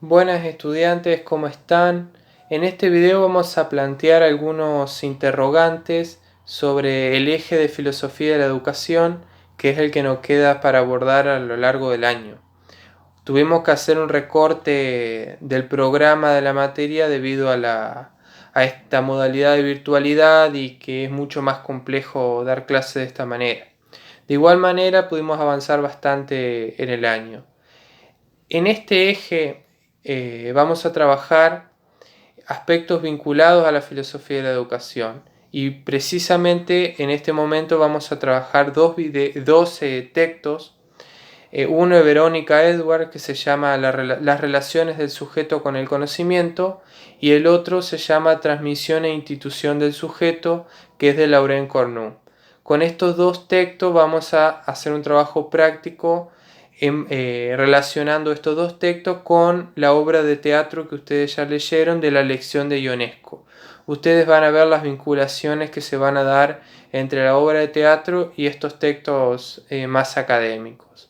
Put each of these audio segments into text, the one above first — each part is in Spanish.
Buenas estudiantes, ¿cómo están? En este video vamos a plantear algunos interrogantes sobre el eje de filosofía de la educación, que es el que nos queda para abordar a lo largo del año. Tuvimos que hacer un recorte del programa de la materia debido a esta modalidad de virtualidad y que es mucho más complejo dar clases de esta manera. De igual manera pudimos avanzar bastante en el año. En este eje vamos a trabajar aspectos vinculados a la filosofía de la educación y precisamente en este momento vamos a trabajar dos textos, uno de Verónica Edwards que se llama Las relaciones del sujeto con el conocimiento y el otro se llama Transmisión e institución del sujeto, que es de Laurent Cornu. Con estos dos textos vamos a hacer un trabajo práctico relacionando estos dos textos con la obra de teatro que ustedes ya leyeron de la lección de Ionesco. Ustedes van a ver las vinculaciones que se van a dar entre la obra de teatro y estos textos más académicos.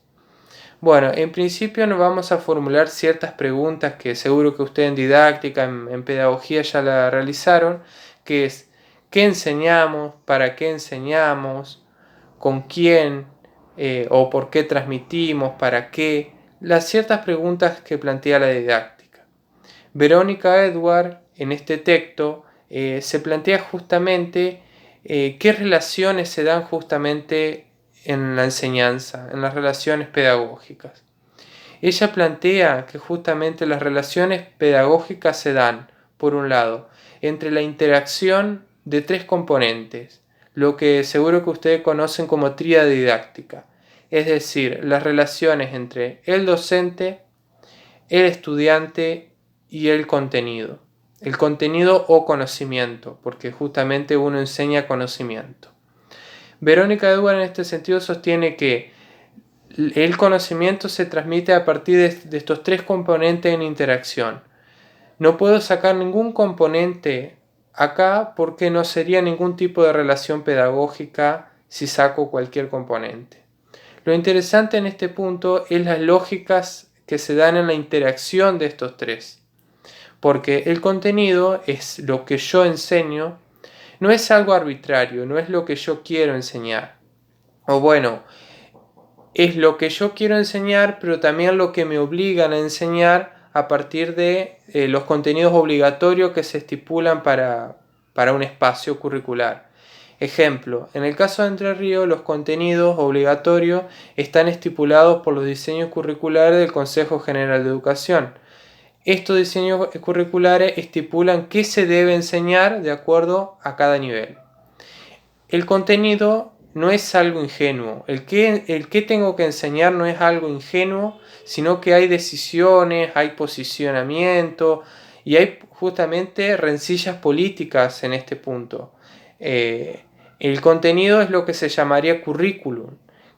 Bueno, en principio nos vamos a formular ciertas preguntas que seguro que ustedes en didáctica, en pedagogía ya la realizaron, que es ¿qué enseñamos? ¿Para qué enseñamos? ¿Con quién? ¿O por qué transmitimos? ¿Para qué? Las ciertas preguntas que plantea la didáctica. Verónica Edwards en este texto se plantea justamente qué relaciones se dan justamente en la enseñanza, en las relaciones pedagógicas. Ella plantea que justamente las relaciones pedagógicas se dan, por un lado, entre la interacción de tres componentes, lo que seguro que ustedes conocen como tríada didáctica, es decir, las relaciones entre el docente, el estudiante y el contenido o conocimiento, porque justamente uno enseña conocimiento. Verónica Edwards en este sentido sostiene que el conocimiento se transmite a partir de estos tres componentes en interacción. No puedo sacar ningún componente acá porque no sería ningún tipo de relación pedagógica si saco cualquier componente. Lo interesante en este punto es las lógicas que se dan en la interacción de estos tres. Porque el contenido es lo que yo enseño, no es algo arbitrario, no es lo que yo quiero enseñar. O bueno, es lo que yo quiero enseñar, pero también lo que me obligan a enseñar a partir de los contenidos obligatorios que se estipulan para un espacio curricular. Ejemplo, en el caso de Entre Ríos, los contenidos obligatorios están estipulados por los diseños curriculares del Consejo General de Educación. Estos diseños curriculares estipulan qué se debe enseñar de acuerdo a cada nivel. El contenido no es algo ingenuo. El que tengo que enseñar no es algo ingenuo, sino que hay decisiones, hay posicionamiento y hay justamente rencillas políticas en este punto. El contenido es lo que se llamaría currículum,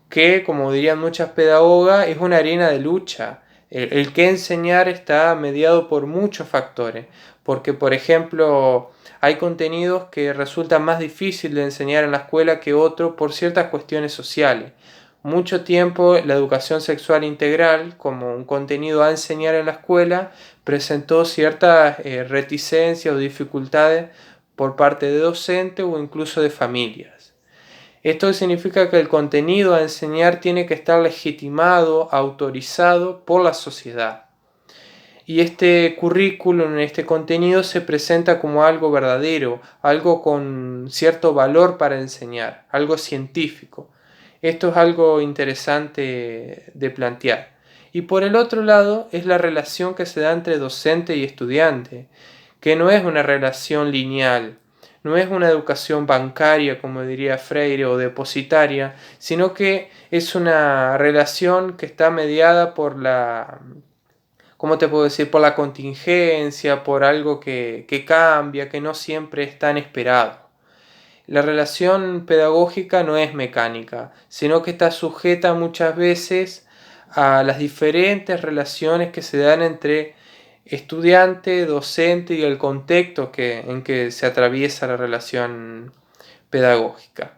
que como dirían muchas pedagogas es una arena de lucha. El que enseñar está mediado por muchos factores, porque por ejemplo hay contenidos que resultan más difíciles de enseñar en la escuela que otros por ciertas cuestiones sociales. Mucho tiempo la educación sexual integral como un contenido a enseñar en la escuela presentó ciertas reticencias o dificultades por parte de docentes o incluso de familias. Esto significa que el contenido a enseñar tiene que estar legitimado, autorizado por la sociedad. Y este currículum, este contenido se presenta como algo verdadero, algo con cierto valor para enseñar, algo científico. Esto es algo interesante de plantear. Y por el otro lado es la relación que se da entre docente y estudiante, que no es una relación lineal, no es una educación bancaria, como diría Freire, o depositaria, sino que es una relación que está mediada por la, ¿cómo te puedo decir? Por la contingencia, por algo que cambia, que no siempre es tan esperado. La relación pedagógica no es mecánica, sino que está sujeta muchas veces a las diferentes relaciones que se dan entre estudiante, docente y el contexto en que se atraviesa la relación pedagógica.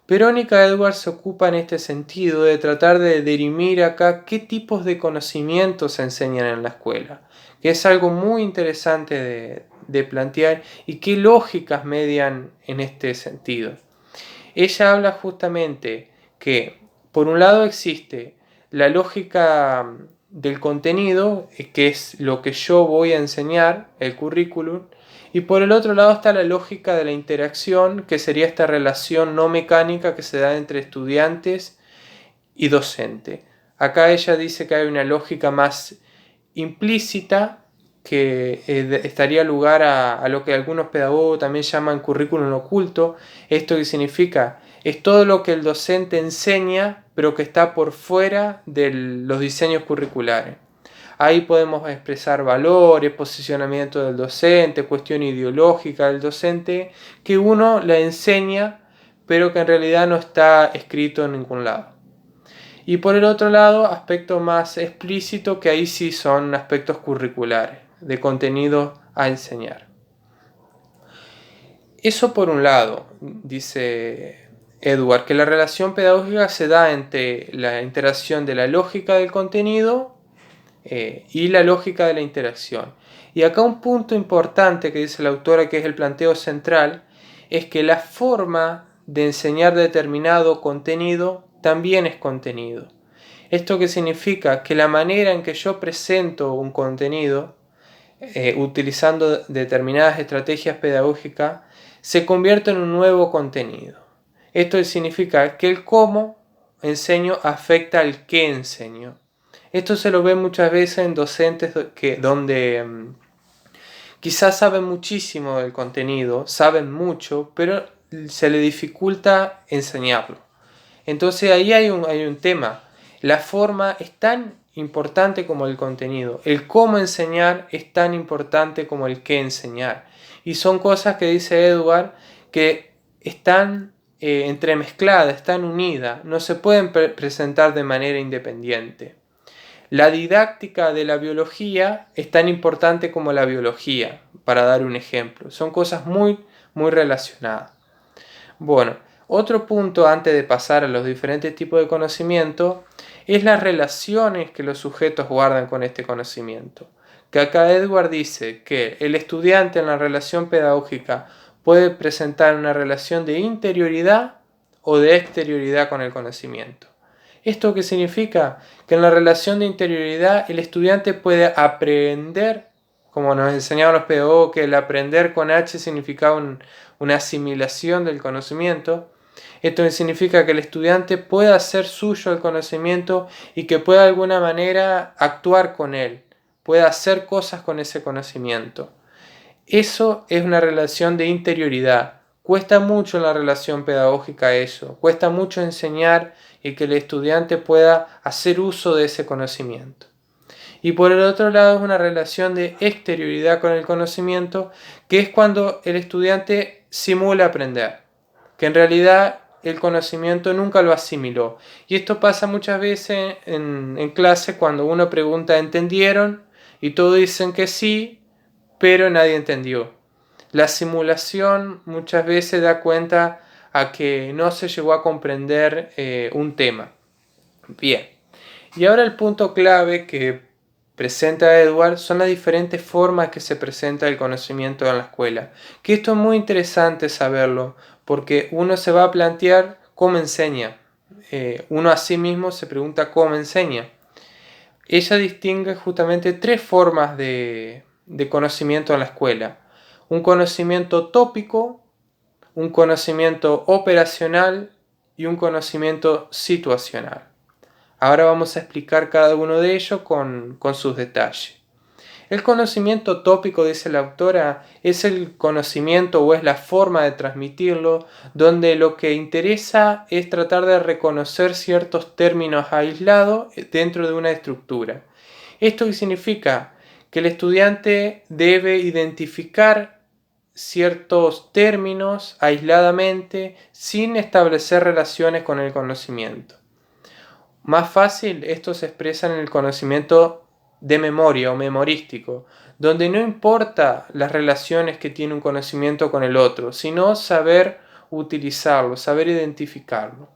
Verónica Edwards se ocupa en este sentido de tratar de dirimir acá qué tipos de conocimientos se enseñan en la escuela, que es algo muy interesante de plantear y qué lógicas median en este sentido. Ella habla justamente que por un lado existe la lógica del contenido, que es lo que yo voy a enseñar, el currículum, y por el otro lado está la lógica de la interacción, que sería esta relación no mecánica que se da entre estudiantes y docente. Acá ella dice que hay una lógica más implícita que estaría lugar a lo que algunos pedagogos también llaman currículum oculto. Esto que significa es todo lo que el docente enseña pero que está por fuera de los diseños curriculares. Ahí podemos expresar valores, posicionamiento del docente, cuestión ideológica del docente, que uno le enseña, pero que en realidad no está escrito en ningún lado. Y por el otro lado, aspectos más explícitos, que ahí sí son aspectos curriculares, de contenido a enseñar. Eso por un lado, dice Edward, que la relación pedagógica se da entre la interacción de la lógica del contenido y la lógica de la interacción. Y acá un punto importante que dice la autora, que es el planteo central, es que la forma de enseñar determinado contenido también es contenido. ¿Esto qué significa? Que la manera en que yo presento un contenido, utilizando determinadas estrategias pedagógicas, se convierte en un nuevo contenido. Esto significa que el cómo enseño afecta al qué enseño. Esto se lo ve muchas veces en docentes donde quizás saben muchísimo del contenido, saben mucho, pero se le dificulta enseñarlo. Entonces ahí hay un tema. La forma es tan importante como el contenido. El cómo enseñar es tan importante como el qué enseñar. Y son cosas que dice Edward que están entremezcladas, están unidas, no se pueden presentar de manera independiente. La didáctica de la biología es tan importante como la biología, para dar un ejemplo. Son cosas muy relacionadas. Bueno, otro punto antes de pasar a los diferentes tipos de conocimiento es las relaciones que los sujetos guardan con este conocimiento. Que acá Edward dice que el estudiante en la relación pedagógica puede presentar una relación de interioridad o de exterioridad con el conocimiento. ¿Esto qué significa? Que en la relación de interioridad el estudiante puede aprender, como nos enseñaban los pedagogos, que el aprender con H significaba una asimilación del conocimiento. Esto significa que el estudiante pueda hacer suyo el conocimiento y que pueda de alguna manera actuar con él, pueda hacer cosas con ese conocimiento. Eso es una relación de interioridad. Cuesta mucho en la relación pedagógica eso, cuesta mucho enseñar y que el estudiante pueda hacer uso de ese conocimiento. Y por el otro lado es una relación de exterioridad con el conocimiento, que es cuando el estudiante simula aprender, que en realidad el conocimiento nunca lo asimiló. Y esto pasa muchas veces en clase cuando uno pregunta ¿entendieron? Y todos dicen que sí, pero nadie entendió. La simulación muchas veces da cuenta a que no se llegó a comprender un tema. Bien, y ahora el punto clave que presenta Edward son las diferentes formas que se presenta el conocimiento en la escuela. Que esto es muy interesante saberlo, porque uno se va a plantear cómo enseña. Uno a sí mismo se pregunta cómo enseña. Ella distingue justamente tres formas de conocimiento en la escuela. Un conocimiento tópico, un conocimiento operacional y un conocimiento situacional. Ahora vamos a explicar cada uno de ellos con sus detalles. El conocimiento tópico, dice la autora, es el conocimiento o es la forma de transmitirlo donde lo que interesa es tratar de reconocer ciertos términos aislados dentro de una estructura. ¿Esto qué significa? Que el estudiante debe identificar ciertos términos aisladamente sin establecer relaciones con el conocimiento. Más fácil, esto se expresa en el conocimiento de memoria o memorístico, donde no importa las relaciones que tiene un conocimiento con el otro, sino saber utilizarlo, saber identificarlo.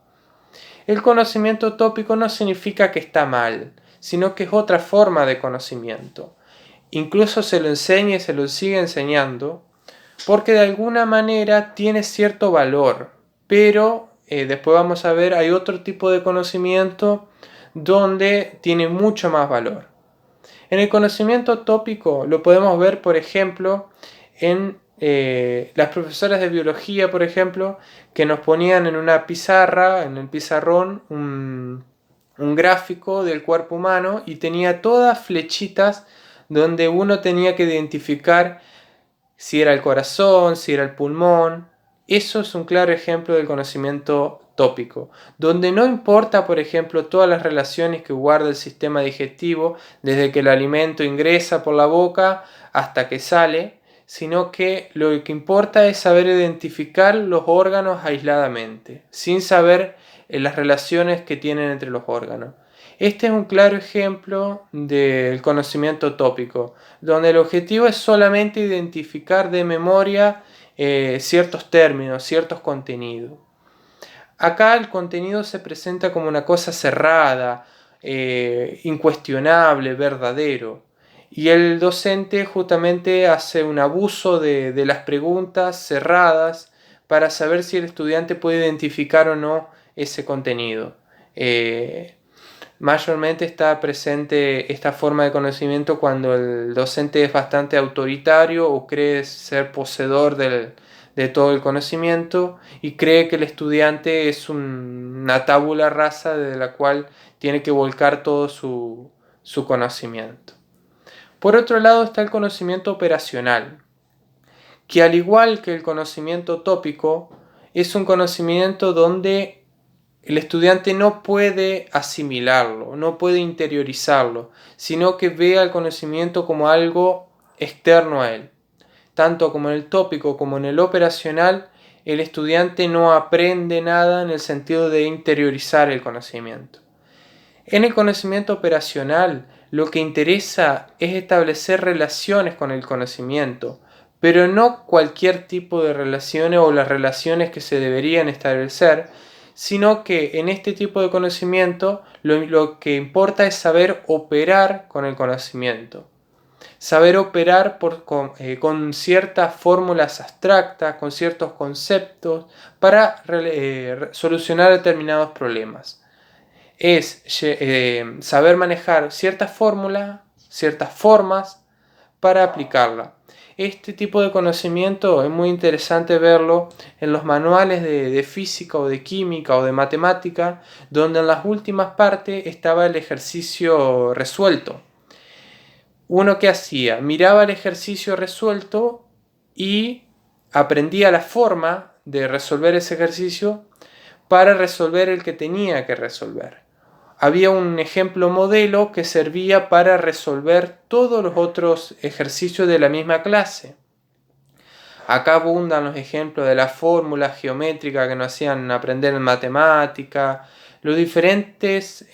El conocimiento tópico no significa que está mal, sino que es otra forma de conocimiento. Incluso se lo enseña y se lo sigue enseñando porque de alguna manera tiene cierto valor, pero después vamos a ver, hay otro tipo de conocimiento donde tiene mucho más valor. En el conocimiento tópico lo podemos ver, por ejemplo, en las profesoras de biología, por ejemplo, que nos ponían en una pizarra, en el pizarrón, un gráfico del cuerpo humano y tenía todas flechitas donde uno tenía que identificar si era el corazón, si era el pulmón. Eso es un claro ejemplo del conocimiento tópico, donde no importa, por ejemplo, todas las relaciones que guarda el sistema digestivo, desde que el alimento ingresa por la boca hasta que sale, sino que lo que importa es saber identificar los órganos aisladamente, sin saber las relaciones que tienen entre los órganos. Este es un claro ejemplo del conocimiento tópico, donde el objetivo es solamente identificar de memoria ciertos términos, ciertos contenidos. Acá el contenido se presenta como una cosa cerrada, incuestionable, verdadero. Y el docente justamente hace un abuso de las preguntas cerradas para saber si el estudiante puede identificar o no ese contenido. Mayormente está presente esta forma de conocimiento cuando el docente es bastante autoritario o cree ser poseedor de todo el conocimiento y cree que el estudiante es una tabula rasa de la cual tiene que volcar todo su conocimiento. Por otro lado está el conocimiento operacional, que al igual que el conocimiento tópico, es un conocimiento donde el estudiante no puede asimilarlo, no puede interiorizarlo, sino que ve al conocimiento como algo externo a él. Tanto como en el tópico como en el operacional, el estudiante no aprende nada en el sentido de interiorizar el conocimiento. En el conocimiento operacional, lo que interesa es establecer relaciones con el conocimiento, pero no cualquier tipo de relaciones o las relaciones que se deberían establecer, sino que en este tipo de conocimiento lo que importa es saber operar con el conocimiento. Saber operar con ciertas fórmulas abstractas, con ciertos conceptos, para solucionar determinados problemas. Es saber manejar ciertas fórmulas, ciertas formas para aplicarla. Este tipo de conocimiento es muy interesante verlo en los manuales de física o de química o de matemática, donde en las últimas partes estaba el ejercicio resuelto. Uno que hacía, miraba el ejercicio resuelto y aprendía la forma de resolver ese ejercicio para resolver el que tenía que resolver. Había un ejemplo modelo que servía para resolver todos los otros ejercicios de la misma clase. Acá abundan los ejemplos de las fórmulas geométricas que nos hacían aprender en matemática, las diferentes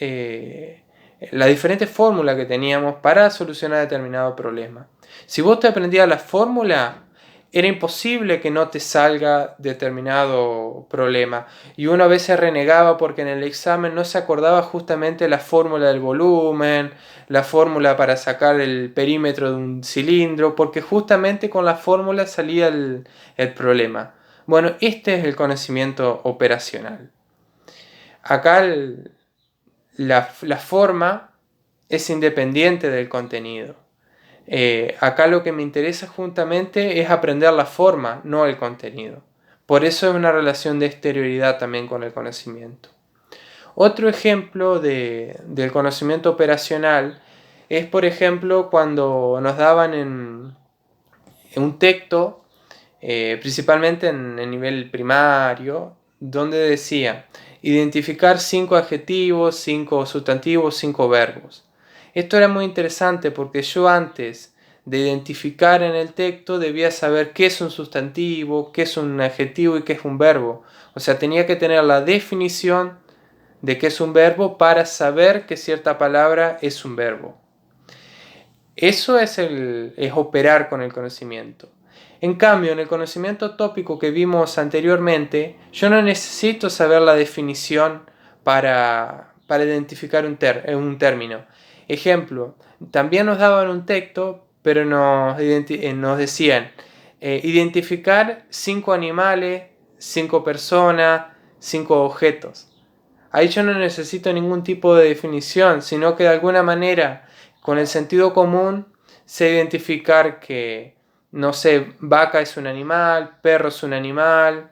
fórmulas que teníamos para solucionar determinado problema. Si vos te aprendías la fórmula, era imposible que no te salga determinado problema. Y uno a veces renegaba porque en el examen no se acordaba justamente la fórmula del volumen, la fórmula para sacar el perímetro de un cilindro, porque justamente con la fórmula salía el problema. Bueno, este es el conocimiento operacional. Acá la forma es independiente del contenido. Acá lo que me interesa justamente es aprender la forma, no el contenido. Por eso es una relación de exterioridad también con el conocimiento. Otro ejemplo del conocimiento operacional es, por ejemplo, cuando nos daban en un texto, principalmente en el nivel primario, donde decía identificar 5 adjetivos, 5 sustantivos, 5 verbos. Esto era muy interesante porque yo antes de identificar en el texto debía saber qué es un sustantivo, qué es un adjetivo y qué es un verbo. O sea, tenía que tener la definición de qué es un verbo para saber que cierta palabra es un verbo. Eso es operar con el conocimiento. En cambio, en el conocimiento tópico que vimos anteriormente, yo no necesito saber la definición para identificar un término. Ejemplo, también nos daban un texto, pero nos decían identificar 5 animales, 5 personas, 5 objetos. Ahí yo no necesito ningún tipo de definición, sino que de alguna manera, con el sentido común, sé identificar que, no sé, vaca es un animal, perro es un animal,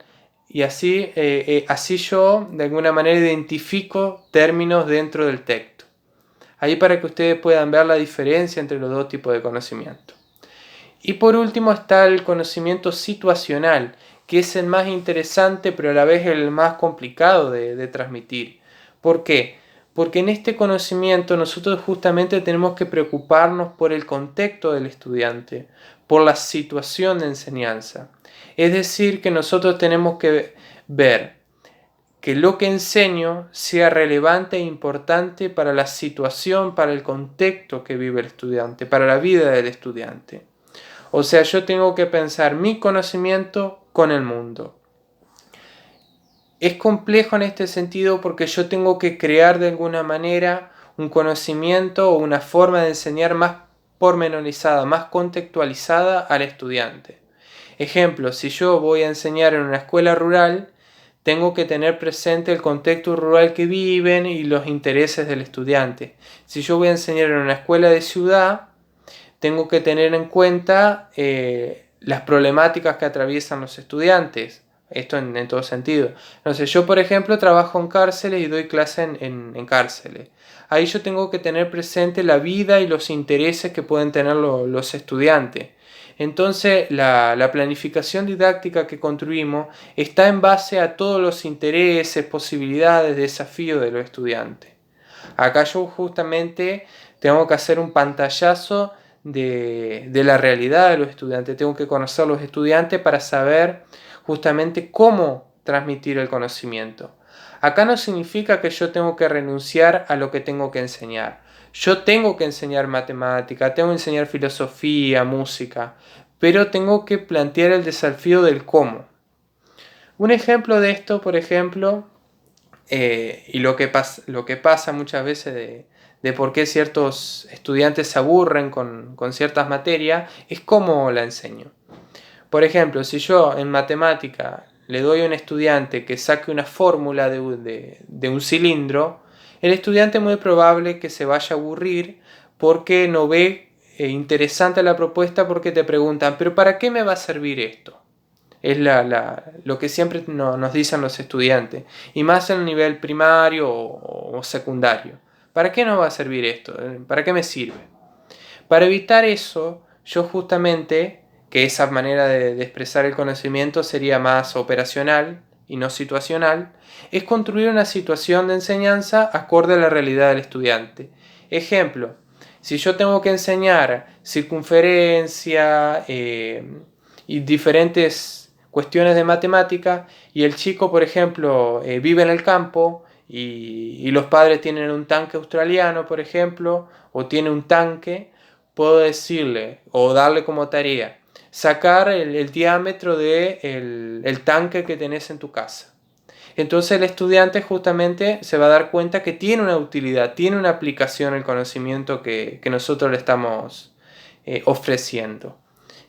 y así yo de alguna manera identifico términos dentro del texto. Ahí para que ustedes puedan ver la diferencia entre los dos tipos de conocimiento. Y por último está el conocimiento situacional, que es el más interesante pero a la vez el más complicado de transmitir. ¿Por qué? Porque en este conocimiento nosotros justamente tenemos que preocuparnos por el contexto del estudiante, por la situación de enseñanza. Es decir, que nosotros tenemos que ver que lo que enseño sea relevante e importante para la situación, para el contexto que vive el estudiante, para la vida del estudiante. O sea, yo tengo que pensar mi conocimiento con el mundo. Es complejo en este sentido porque yo tengo que crear de alguna manera un conocimiento o una forma de enseñar más pormenorizada, más contextualizada al estudiante. Ejemplo, si yo voy a enseñar en una escuela rural, tengo que tener presente el contexto rural que viven y los intereses del estudiante. Si yo voy a enseñar en una escuela de ciudad, tengo que tener en cuenta las problemáticas que atraviesan los estudiantes. Esto en todo sentido. Entonces, yo, por ejemplo, trabajo en cárceles y doy clase en cárceles. Ahí yo tengo que tener presente la vida y los intereses que pueden tener los estudiantes. Entonces, la planificación didáctica que construimos está en base a todos los intereses, posibilidades, desafíos de los estudiantes. Acá yo justamente tengo que hacer un pantallazo de la realidad de los estudiantes. Tengo que conocer a los estudiantes para saber justamente cómo transmitir el conocimiento. Acá no significa que yo tengo que renunciar a lo que tengo que enseñar. Yo tengo que enseñar matemática, tengo que enseñar filosofía, música, pero tengo que plantear el desafío del cómo. Un ejemplo de esto, por ejemplo, y lo que pasa muchas veces de por qué ciertos estudiantes se aburren con ciertas materias, es cómo la enseño. Por ejemplo, si yo en matemática le doy a un estudiante que saque una fórmula de un cilindro, el estudiante es muy probable que se vaya a aburrir porque no ve interesante la propuesta, porque te preguntan, ¿pero para qué me va a servir esto? Es lo que siempre nos dicen los estudiantes, y más en el nivel primario o secundario. ¿Para qué nos va a servir esto? ¿Para qué me sirve? Para evitar eso, yo justamente, que esa manera de expresar el conocimiento sería más operacional y no situacional, es construir una situación de enseñanza acorde a la realidad del estudiante. Ejemplo, si yo tengo que enseñar circunferencia y diferentes cuestiones de matemática, y el chico, por ejemplo, vive en el campo y los padres tienen un tanque australiano, por ejemplo, o tiene un tanque, puedo decirle o darle como tarea sacar el diámetro del tanque que tenés en tu casa. Entonces el estudiante justamente se va a dar cuenta que tiene una utilidad, tiene una aplicación el conocimiento que nosotros le estamos ofreciendo.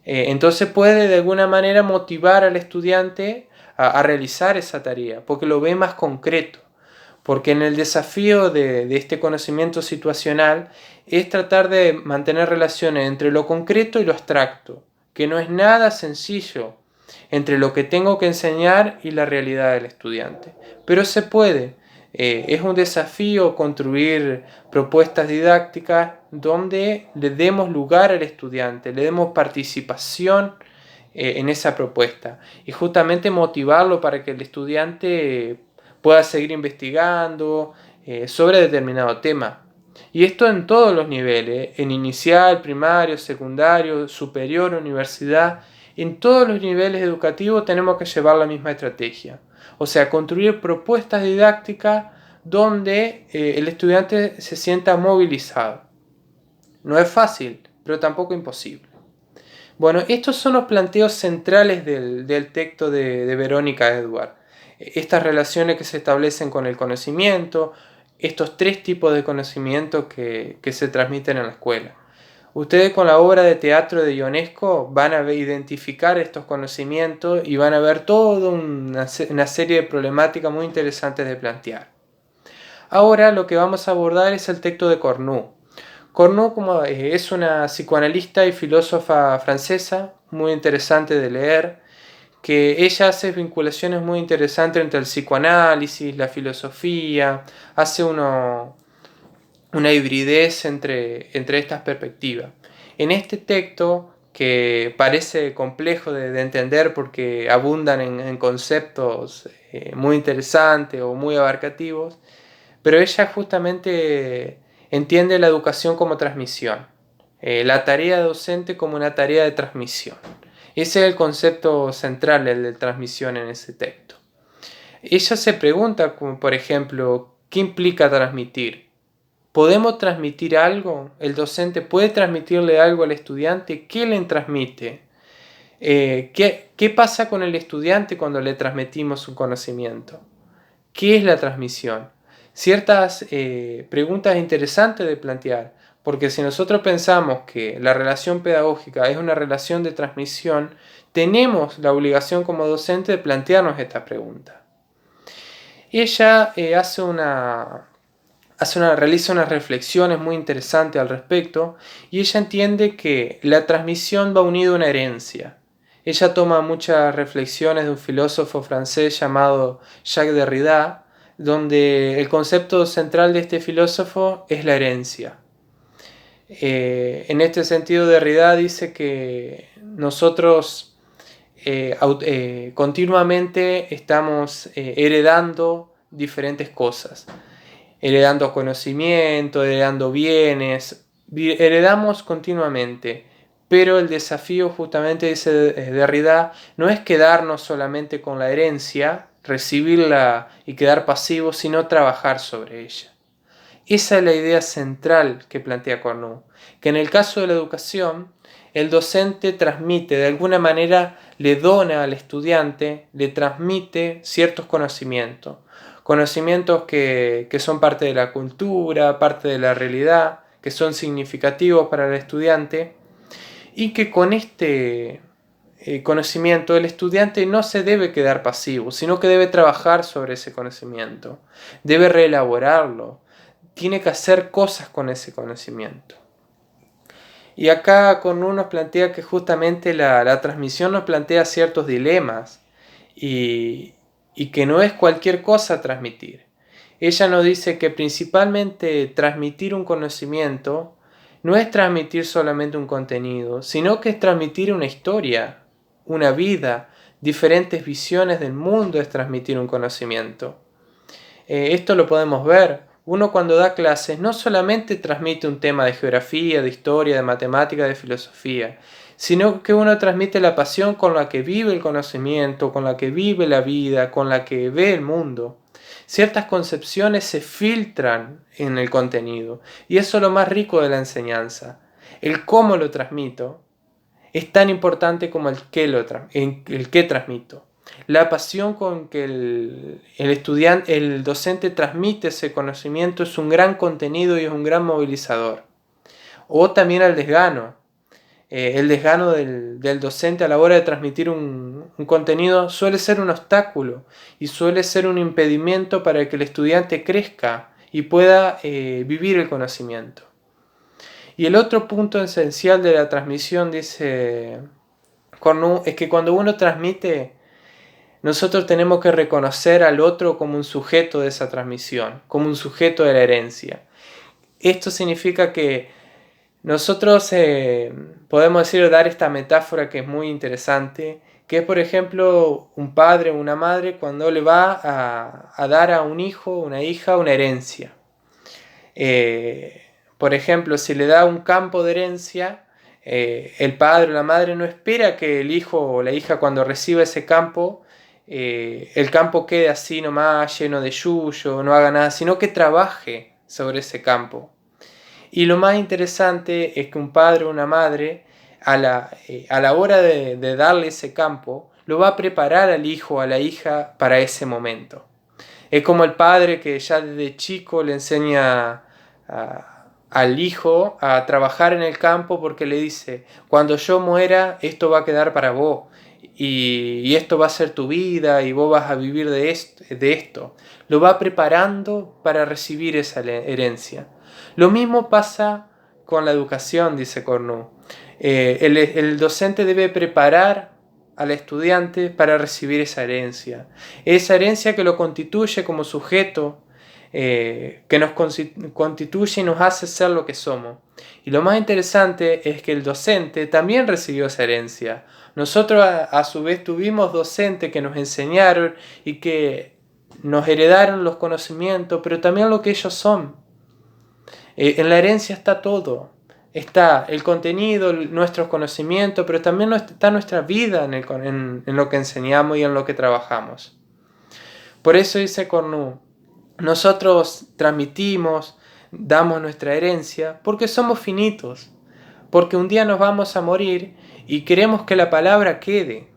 Entonces puede de alguna manera motivar al estudiante a realizar esa tarea, porque lo ve más concreto. Porque en el desafío de este conocimiento situacional es tratar de mantener relaciones entre lo concreto y lo abstracto, que no es nada sencillo entre lo que tengo que enseñar y la realidad del estudiante. Pero se puede. Es un desafío construir propuestas didácticas donde le demos lugar al estudiante, le demos participación en esa propuesta y justamente motivarlo para que el estudiante pueda seguir investigando sobre determinado tema. Y esto en todos los niveles, en inicial, primario, secundario, superior, universidad. En todos los niveles educativos tenemos que llevar la misma estrategia. O sea, construir propuestas didácticas donde el estudiante se sienta movilizado. No es fácil, pero tampoco imposible. Bueno, estos son los planteos centrales del texto de Verónica Edwards. Estas relaciones que se establecen con el conocimiento, estos tres tipos de conocimiento que se transmiten en la escuela. Ustedes con la obra de teatro de Ionesco van a identificar estos conocimientos y van a ver toda una serie de problemáticas muy interesantes de plantear. Ahora lo que vamos a abordar es el texto de Cornu. Cornu es una psicoanalista y filósofa francesa, muy interesante de leer, que ella hace vinculaciones muy interesantes entre el psicoanálisis, la filosofía, hace una hibridez entre estas perspectivas. En este texto, que parece complejo de entender porque abundan en conceptos muy interesantes o muy abarcativos, pero ella justamente entiende la educación como transmisión, la tarea docente como una tarea de transmisión. Ese es el concepto central, el de transmisión en ese texto. Ella se pregunta, como por ejemplo, ¿qué implica transmitir? ¿Podemos transmitir algo? ¿El docente puede transmitirle algo al estudiante? ¿Qué le transmite? ¿Qué pasa con el estudiante cuando le transmitimos un conocimiento? ¿Qué es la transmisión? Ciertas preguntas interesantes de plantear, porque si nosotros pensamos que la relación pedagógica es una relación de transmisión, tenemos la obligación como docente de plantearnos esta pregunta. Ella realiza unas reflexiones muy interesantes al respecto y ella entiende que la transmisión va unida a una herencia. Ella toma muchas reflexiones de un filósofo francés llamado Jacques Derrida, donde el concepto central de este filósofo es la herencia. En este sentido, Derrida dice que nosotros continuamente estamos heredando diferentes cosas. Heredando conocimiento, heredando bienes, heredamos continuamente. Pero el desafío, justamente dice Derrida, no es quedarnos solamente con la herencia, recibirla y quedar pasivos, sino trabajar sobre ella. Esa es la idea central que plantea Cornu, que en el caso de la educación, el docente transmite, de alguna manera le dona al estudiante, le transmite ciertos conocimientos. Conocimientos que son parte de la cultura, parte de la realidad, que son significativos para el estudiante y que con este conocimiento el estudiante no se debe quedar pasivo, sino que debe trabajar sobre ese conocimiento, debe reelaborarlo, tiene que hacer cosas con ese conocimiento. Y acá Cornu nos plantea que justamente la transmisión nos plantea ciertos dilemas y que no es cualquier cosa transmitir. Ella nos dice que principalmente transmitir un conocimiento no es transmitir solamente un contenido, sino que es transmitir una historia, una vida, diferentes visiones del mundo es transmitir un conocimiento. Esto lo podemos ver. Uno cuando da clases no solamente transmite un tema de geografía, de historia, de matemática, de filosofía, sino que uno transmite la pasión con la que vive el conocimiento, con la que vive la vida, con la que ve el mundo. Ciertas concepciones se filtran en el contenido y eso es lo más rico de la enseñanza. El cómo lo transmito es tan importante como el qué transmito. La pasión con que el docente transmite ese conocimiento es un gran contenido y es un gran movilizador. O también el desgano. El desgano del docente a la hora de transmitir un contenido suele ser un obstáculo y suele ser un impedimento para que el estudiante crezca y pueda vivir el conocimiento. Y el otro punto esencial de la transmisión, dice Cornu, es que cuando uno transmite, nosotros tenemos que reconocer al otro como un sujeto de esa transmisión, como un sujeto de la herencia. Esto significa que nosotros podemos dar esta metáfora que es muy interesante, que es por ejemplo un padre o una madre cuando le va a dar a un hijo, una hija, una herencia. Por ejemplo, si le da un campo de herencia, el padre o la madre no espera que el hijo o la hija cuando reciba ese campo, el campo quede así nomás, lleno de yuyo, no haga nada, sino que trabaje sobre ese campo. Y lo más interesante es que un padre o una madre a la hora de darle ese campo, lo va a preparar al hijo o a la hija para ese momento. Es como el padre que ya desde chico le enseña al hijo a trabajar en el campo porque le dice, cuando yo muera, esto va a quedar para vos. Y esto va a ser tu vida y vos vas a vivir de esto. Lo va preparando para recibir esa herencia. Lo mismo pasa con la educación, dice Cornu. El docente debe preparar al estudiante para recibir esa herencia. Esa herencia que lo constituye como sujeto, que nos constituye y nos hace ser lo que somos. Y lo más interesante es que el docente también recibió esa herencia. Nosotros a su vez tuvimos docentes que nos enseñaron y que nos heredaron los conocimientos, pero también lo que ellos son. En la herencia está todo. Está el contenido, nuestros conocimientos, pero también está nuestra vida en lo que enseñamos y en lo que trabajamos. Por eso dice Cornu, nosotros transmitimos, damos nuestra herencia, porque somos finitos, porque un día nos vamos a morir y queremos que la palabra quede,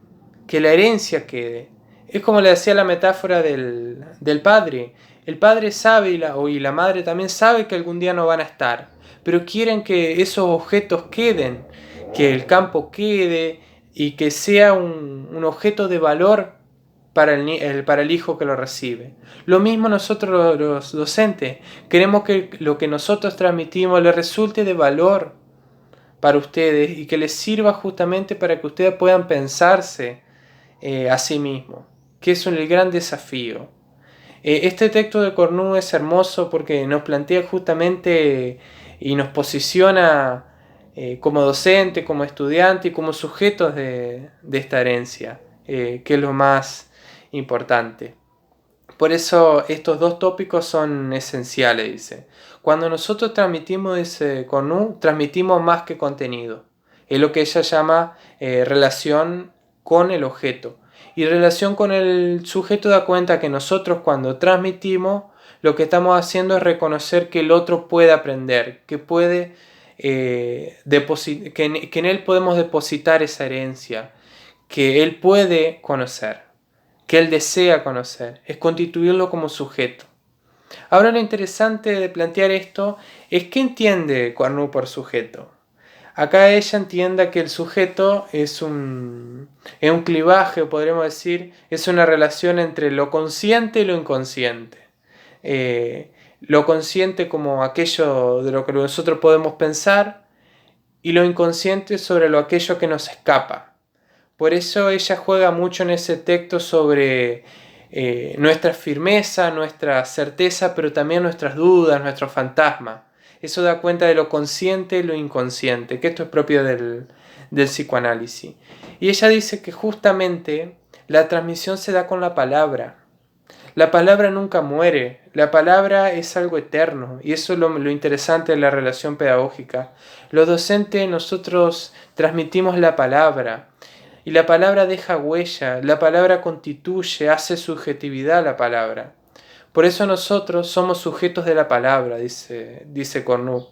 que la herencia quede. Es como le decía la metáfora del padre. El padre sabe y la madre también sabe que algún día no van a estar, pero quieren que esos objetos queden, que el campo quede y que sea un objeto de valor para el hijo que lo recibe. Lo mismo nosotros los docentes, queremos que lo que nosotros transmitimos les resulte de valor para ustedes y que les sirva justamente para que ustedes puedan pensarse a sí mismos, que es el gran desafío. Este texto de Cornu es hermoso porque nos plantea justamente y nos posiciona como docente, como estudiante y como sujetos de esta herencia, que es lo más importante. Por eso estos dos tópicos son esenciales, dice. Cuando nosotros transmitimos ese Cornu, transmitimos más que contenido. Es lo que ella llama relación con el objeto. Y relación con el sujeto da cuenta que nosotros cuando transmitimos, lo que estamos haciendo es reconocer que el otro puede aprender, que puede que en él podemos depositar esa herencia, que él puede conocer, que él desea conocer, es constituirlo como sujeto. Ahora lo interesante de plantear esto es qué entiende Cornu por sujeto. Acá ella entienda que el sujeto es un clivaje, podríamos decir, es una relación entre lo consciente y lo inconsciente. Lo consciente como aquello de lo que nosotros podemos pensar y lo inconsciente sobre aquello que nos escapa. Por eso ella juega mucho en ese texto sobre nuestra firmeza, nuestra certeza, pero también nuestras dudas, nuestros fantasmas. Eso da cuenta de lo consciente y lo inconsciente, que esto es propio del psicoanálisis. Y ella dice que justamente la transmisión se da con la palabra. La palabra nunca muere, la palabra es algo eterno y eso es lo interesante de la relación pedagógica. Los docentes nosotros transmitimos la palabra y la palabra deja huella, la palabra constituye, hace subjetividad a la palabra. Por eso nosotros somos sujetos de la palabra, dice Cornu.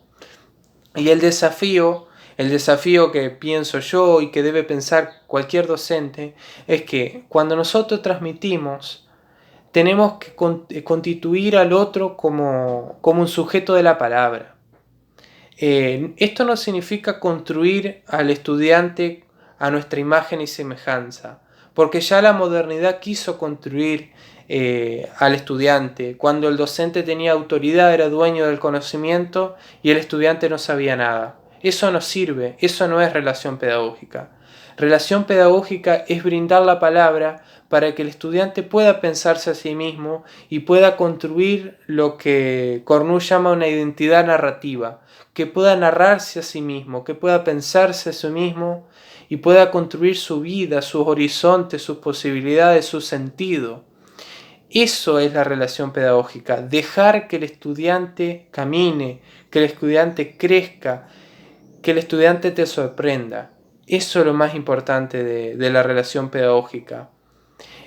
Y el desafío que pienso yo y que debe pensar cualquier docente, es que cuando nosotros transmitimos, tenemos que constituir al otro como un sujeto de la palabra. Esto no significa construir al estudiante a nuestra imagen y semejanza, porque ya la modernidad quiso construir al estudiante. Cuando el docente tenía autoridad, era dueño del conocimiento y el estudiante no sabía nada. Eso no sirve, eso no es relación pedagógica. Relación pedagógica es brindar la palabra para que el estudiante pueda pensarse a sí mismo y pueda construir lo que Cornu llama una identidad narrativa, que pueda narrarse a sí mismo, que pueda pensarse a sí mismo y pueda construir su vida, sus horizontes, sus posibilidades, su sentido. Eso es la relación pedagógica, dejar que el estudiante camine, que el estudiante crezca, que el estudiante te sorprenda. Eso es lo más importante de la relación pedagógica.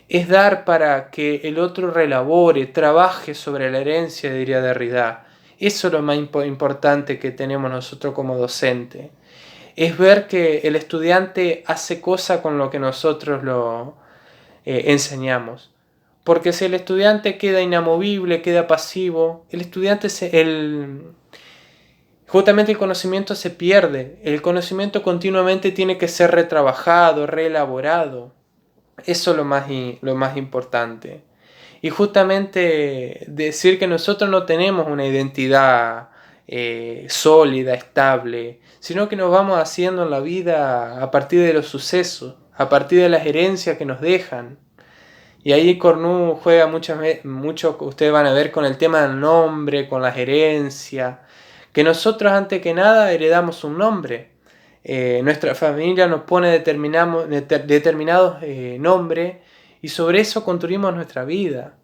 Es dar para que el otro relabore, trabaje sobre la herencia, diría Derrida. Eso es lo más importante que tenemos nosotros como docentes. es ver que el estudiante hace cosa con lo que nosotros lo enseñamos. Porque si el estudiante queda inamovible, queda pasivo, justamente el conocimiento se pierde. El conocimiento continuamente tiene que ser retrabajado, reelaborado. Eso es lo más importante. Y justamente decir que nosotros no tenemos una identidad sólida, estable, sino que nos vamos haciendo en la vida a partir de los sucesos, a partir de las herencias que nos dejan. Y ahí Cornu juega mucho, ustedes van a ver, con el tema del nombre, con las herencias, que nosotros antes que nada heredamos un nombre. Nuestra familia nos pone determinados nombres y sobre eso construimos nuestra vida.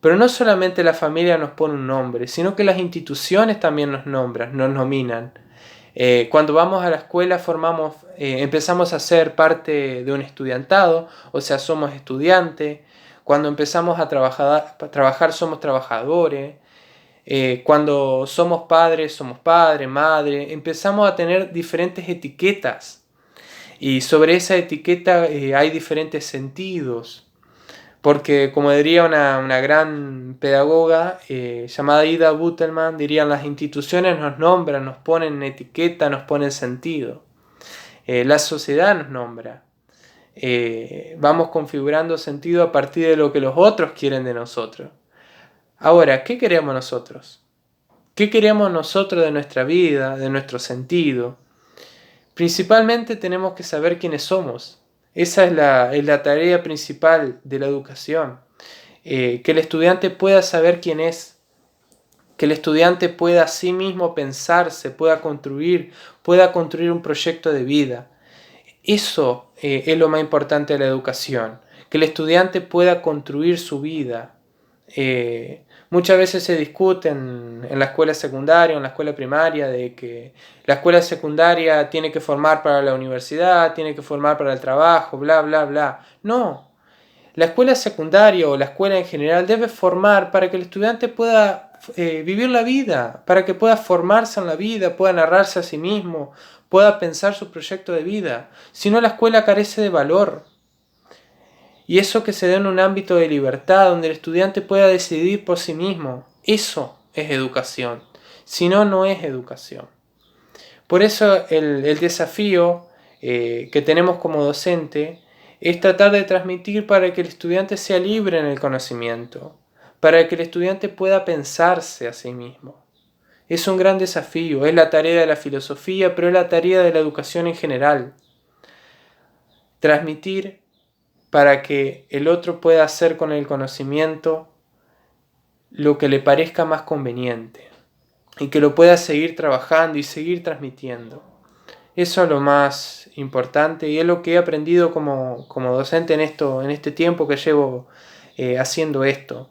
Pero no solamente la familia nos pone un nombre, sino que las instituciones también nos nombran, nos nominan. Cuando vamos a la escuela empezamos a ser parte de un estudiantado, o sea, somos estudiantes. Cuando empezamos a trabajar somos trabajadores. Cuando somos padres, madre. Empezamos a tener diferentes etiquetas. Y sobre esa etiqueta hay diferentes sentidos. Porque, como diría una gran pedagoga llamada Ida Buttelman, dirían: las instituciones nos nombran, nos ponen etiqueta, nos ponen sentido. La sociedad nos nombra. Vamos configurando sentido a partir de lo que los otros quieren de nosotros. Ahora, ¿qué queremos nosotros? ¿Qué queremos nosotros de nuestra vida, de nuestro sentido? Principalmente tenemos que saber quiénes somos. Esa es la tarea principal de la educación. Que el estudiante pueda saber quién es. Que el estudiante pueda a sí mismo pensarse, pueda construir un proyecto de vida. Eso es lo más importante de la educación. Que el estudiante pueda construir su vida. Muchas veces se discute en la escuela secundaria, en la escuela primaria, de que la escuela secundaria tiene que formar para la universidad, tiene que formar para el trabajo, bla, bla, bla. No, la escuela secundaria o la escuela en general debe formar para que el estudiante pueda vivir la vida, para que pueda formarse en la vida, pueda narrarse a sí mismo, pueda pensar su proyecto de vida. Si no, la escuela carece de valor. Y eso que se dé en un ámbito de libertad, donde el estudiante pueda decidir por sí mismo. Eso es educación. Si no, no es educación. Por eso el desafío que tenemos como docente es tratar de transmitir para que el estudiante sea libre en el conocimiento, para que el estudiante pueda pensarse a sí mismo. Es un gran desafío, es la tarea de la filosofía, pero es la tarea de la educación en general. Transmitir para que el otro pueda hacer con el conocimiento lo que le parezca más conveniente y que lo pueda seguir trabajando y seguir transmitiendo. Eso es lo más importante y es lo que he aprendido como docente en este tiempo que llevo haciendo esto.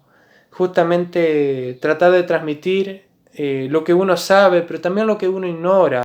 Justamente tratar de transmitir lo que uno sabe, pero también lo que uno ignora.